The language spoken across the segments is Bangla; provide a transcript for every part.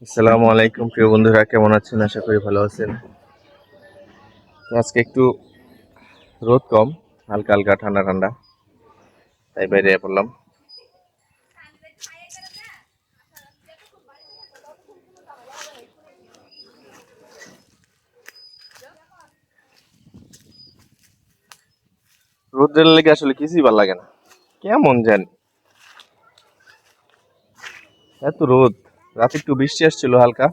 আসসালামু আলাইকুম প্রিয় বন্ধুরা, কেমন আছেন? আশা করি ভালো আছেন। আজকে একটু রোদ কম, হালকা হালকা ঠান্ডা ঠান্ডা, তাই বাইরে পড়লাম। রোদের লেগে আসলে কিছুই ভালো লাগে না, কেমন জানি এত রোদ। রাতে একটু বৃষ্টি আসছিল হালকা,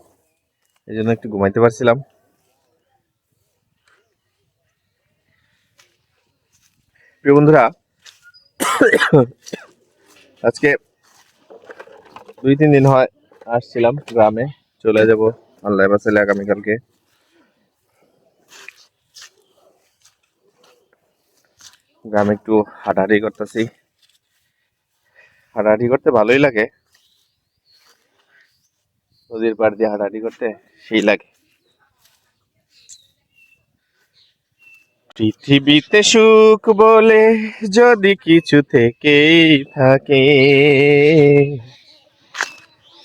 এই জন্য একটু ঘুমাইতে পারছিলাম। প্রিয় বন্ধুরা, আজকে 2-3 দিন হয় আসছিলাম গ্রামে, চলে যাব আল্লাহ বাঁচাইলে আগামীকালকে। গ্রামে একটু হাঁটাহাঁটি করতেছি, হাঁটাহাঁটি করতে ভালোই লাগে, নদীর পাড় দিয়ে হাঁটাহাঁটি করতে সেই লাগে। পৃথিবীতে সুখ বলে যদি কিছু থেকেই থাকে,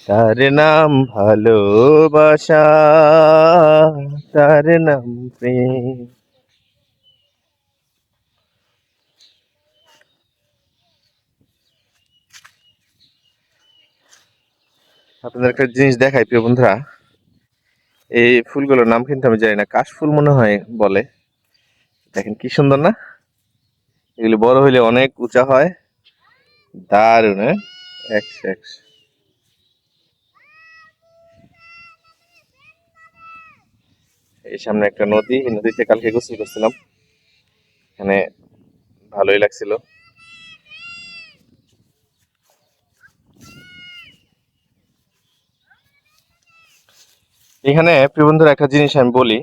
তার নাম ভালোবাসা, তার নাম প্রেম। আপনাদের একটা জিনিস দেখাই প্রিয় বন্ধুরা, এই ফুলগুলোর নাম কিন্তু আমি জানি না, কাশফুল মনে হয় বলে। দেখেন কি সুন্দর না, এগুলি বড় হইলে অনেক উঁচা হয়, দারুণ। হ্যাঁ, একশো একশো। এই সামনে একটা নদী, এই নদীতে কালকে গোসল করছিলাম, এখানে ভালোই লাগছিল। এখানে প্রিয় বন্ধুরা একটা জিনিস আমি বলি,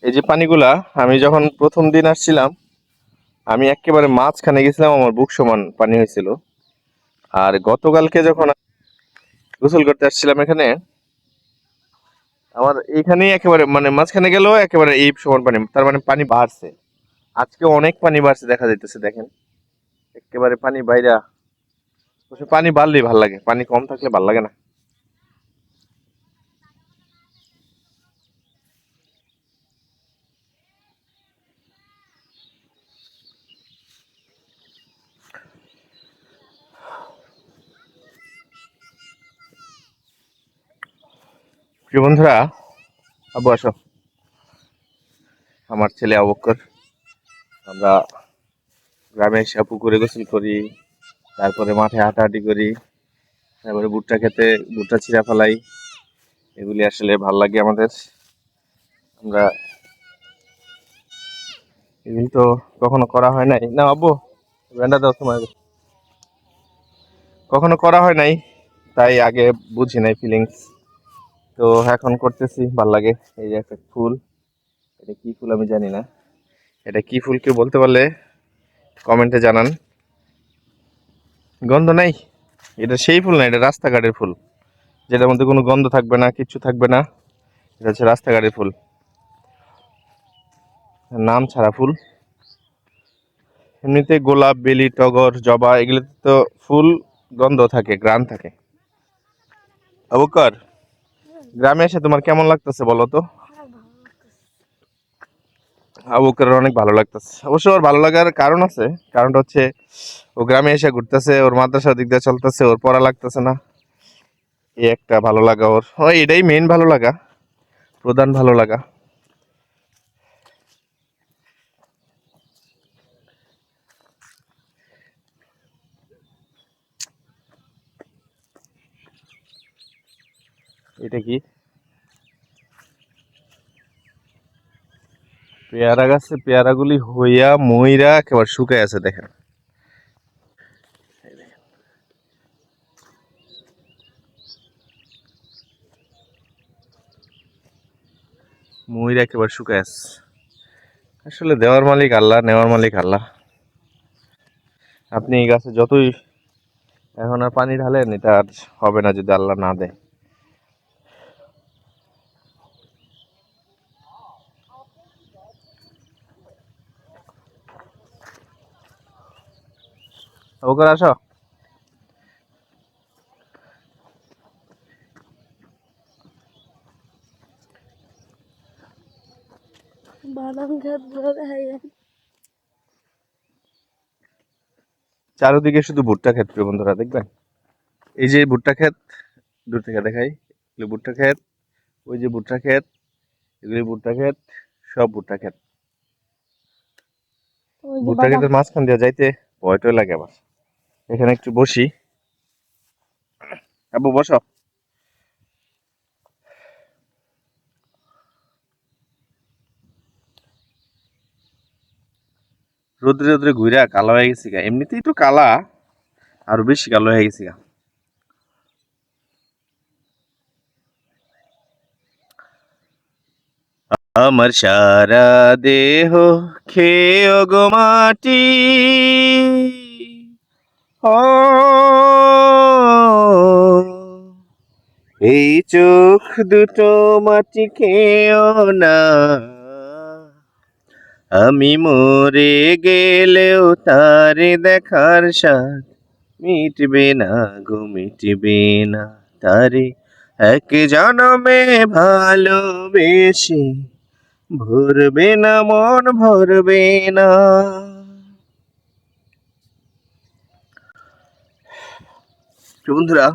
এই যে পানিগুলা, আমি যখন প্রথম দিন আসছিলাম, আমি একেবারে মাঝখানে গেছিলাম, আমার বুক সমান পানি হয়েছিল। আর গতকালকে যখন গোসল করতে আসছিলাম এখানে, আমার এইখানেই একেবারে মানে মাঝখানে গেলেও একেবারে এই সমান পানি, তার মানে পানি বাড়ছে। আজকে অনেক পানি বাড়ছে দেখা যাইতেছে, দেখেন একেবারে পানি বাইরা। অবশ্য পানি বাড়লেই ভাল লাগে, পানি কম থাকলে ভাল লাগে না। প্রিয় বন্ধুরা, আবু আসো, আমার ছেলে আবুকর, আমরা গ্রামে এসে পুকুরে গোসল করি, তারপরে মাঠে হাঁটাহাঁটি করি, তারপরে ভুট্টা খেতে ভুট্টা ছিঁড়া ফেলাই, এগুলি আসলে ভাল লাগে আমাদের। আমরা এগুলি তো কখনো করা হয় নাই না আব্বু, ব্যান্ডা দাও তোমার, কখনো করা হয় নাই, তাই আগে বুঝি নাই ফিলিংস। তো এখন করতেছি, ভাল লাগে। এই যে একটা ফুল, এটা কি ফুল আমি জানি না, এটা কি ফুল কেউ বলতে পারলে কমেন্টে জানান। গন্ধ নাই, এটা সেই ফুল না, এটা রাস্তাঘাটের ফুল, যেটার মধ্যে কোনো গন্ধ থাকবে না, কিচ্ছু থাকবে না। এটা হচ্ছে রাস্তাঘাটের ফুল, নাম ছাড়া ফুল। এমনিতে গোলাপ, বেলি, টগর, জবা এগুলোতে তো ফুল গন্ধ থাকে, ঘ্রাণ থাকে। অবকর, গ্রামে এসে তোমার কেমন লাগতেছে বলো তো? আবুকের অনেক ভালো লাগতেছে, অবশ্য ওর ভালো লাগার কারণ আছে। কারণটা হচ্ছে ও গ্রামে এসে ঘুরতেছে, ওর মাদ্রাসার দিক দিয়ে চলতেছে, ওর পড়া লাগতেছে না, এই একটা ভালো লাগা ওর। এটাই মেইন ভালো লাগা, প্রধান ভালো লাগা। এটা কি পেয়ারা গাছে পেয়ারাগুলি হইয়া মইরা একেবারে শুকায় আছে, দেখেন মইরা একেবারে শুকায় আছে। আসলে দেওয়ার মালিক আল্লাহ, নেওয়ার মালিক আল্লাহ। আপনি এই গাছে যতই এখন আর পানি ঢালেন, এটা আর হবে না যদি আল্লাহ না দেয়। ওকে আসো, বাদাম ক্ষেত দেখা যায়। চারিদিকে শুধু ভুট্টা ক্ষেত প্রিয় বন্ধুরা, দেখবেন এই যে ভুট্টা ক্ষেত, দূর থেকে দেখাই, এগুলো ভুট্টা ক্ষেত, ওই যে ভুট্টা ক্ষেত, এগুলি ভুট্টা ক্ষেত, সব ভুট্টা ক্ষেত। ওই যে ভুট্টা বাদাম। ক্ষেতের মাঝখান দিয়ে যাইতে ভয়টয় লাগে আমার। এখানে একটু বসি, আব্বু বসো। রোদ্রে রোদ্রে ঘুরা কালো হয়ে গেছি গা, এমনিতেই তো কালা, আরো বেশি কালো হয়ে গেছি গা। আমার সারা দেহ খেয়ে গো মাটি, ও এই চোখ দুটো মাটি খেয়েও না, আমি মরে গেলেও তারে দেখার স্বাদ মিটবে না গো, মিটবে না। তারে এক জনমে ভালোবেসে ভরবে না মন, ভরবে না। তো বন্ধুরা,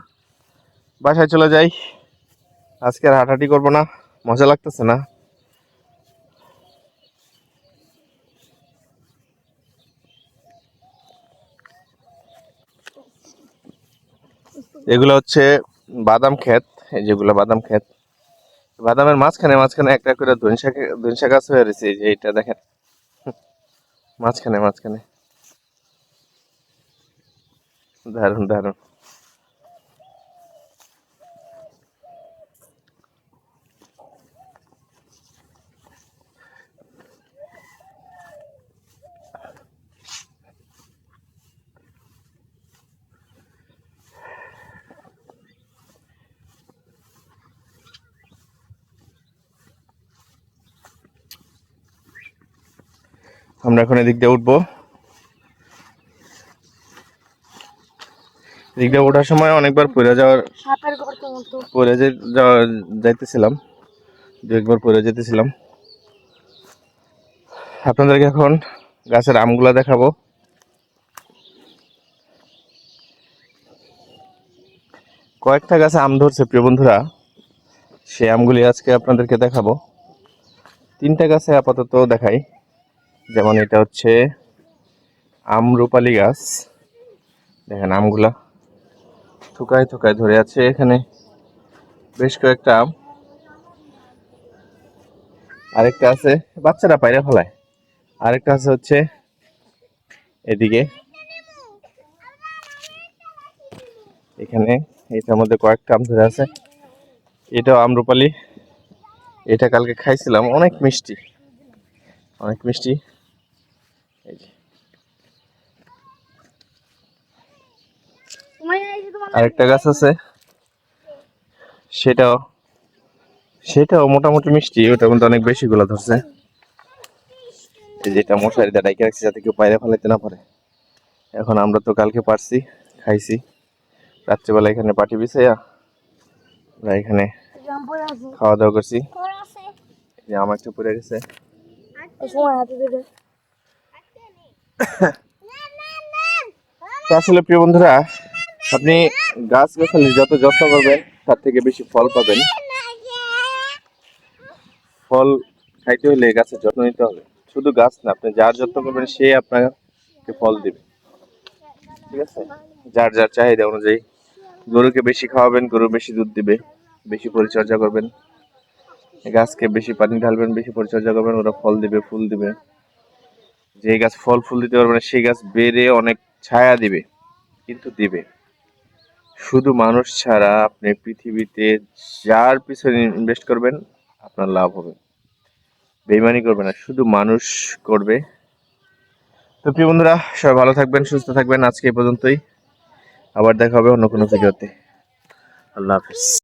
বাসায় চলে যাই, আজকে আর হাঁটাহাঁটি করবো না, মজা লাগতেছে না। এগুলো হচ্ছে বাদাম ক্ষেত, এই যেগুলো বাদাম ক্ষেত, বাদামের মাঝখানে মাঝখানে একটা করে ধনসা গাছ হয়ে রয়েছে, এই যে এটা দেখেন, মাঝখানে মাঝখানে, দারুণ দারুণ। আমরা এখন এদিক দিয়ে উঠবো, এদিক দিয়ে ওঠার সময় অনেকবার সাপের গর্ত মতো। যাইতেছিলাম, দু একবার পড়ে যেতেছিলাম। আপনাদেরকে এখন গাছের আমগুলা দেখাবো। কয়েকটা গাছে আম ধরছে প্রিয় বন্ধুরা, সেই আমগুলি আজকে আপনাদেরকে দেখাবো। 3টা গাছে আপাতত দেখাই, যেমন এটা হচ্ছে আমরুপালি গাছ, দেখেন আমগুলা থুকায় থুকায় ধরে আছে, এখানে বেশ কয়েকটা আম। আরেকটা আছে, বাচ্চারা পায়রা ফেলায়। আরেকটা আছে হচ্ছে এদিকে, এখানে এটার মধ্যে কয়েকটা আম ধরে আছে, এটাও আমরুপালি। এটা কালকে খাইছিলাম, অনেক মিষ্টি, অনেক মিষ্টি। এই যে আরেকটা গাছ আছে, সেটাও সেটাও মোটামুটি মিষ্টি, ওটার মধ্যে অনেক বেশি গুলা ধরছে। এই যেটা মশারি দিয়ে ডাইকে রাখছি যাতে কেউ পায়রা ফেলাইতে না পারে। এখন আমরা তো কালকে পারছি, খাইছি, রাত্রিবেলা এখানে পাটি বিছাইয়া আমরা এখানে খাওয়া দাওয়া করছি। যে আমার একটু পড়ে গেছে, আসলে প্রিয় বন্ধুরা, আপনি গাছ গাছালি যত যত্ন করবেন তার থেকে বেশি ফল পাবেন। ফল খাইতে হলে গাছের যত্ন নিতে হবে, শুধু গাছ না, আপনি যার যত্ন করবেন সে আপনাকে ফল দিবে, ঠিক আছে? যার যার চাহিদা অনুযায়ী গরুকে বেশি খাওয়াবেন, গরু বেশি দুধ দিবে, বেশি পরিচর্যা করবেন। গাছকে বেশি পানি ঢালবেন, বেশি পরিচর্যা করবেন, ওরা ফল দিবে, ফুল দিবে। যে গাছ ফল ফুল দিতে পারবে না সেই গাছ বেড়ে অনেক ছায়া দিবে, কিন্তু দিবে। শুধু মানুষ ছাড়া আপনি পৃথিবীতে যার পিছনে ইনভেস্ট করবেন আপনার লাভ হবে। বেইমানি করবে না, শুধু মানুষ করবে। তো প্রিয় বন্ধুরা, সবাই ভালো থাকবেন, সুস্থ থাকবেন। আজকে এই পর্যন্তই, আবার দেখা হবে অন্য কোনো ভিডিওতে। আল্লাহ হাফিজ।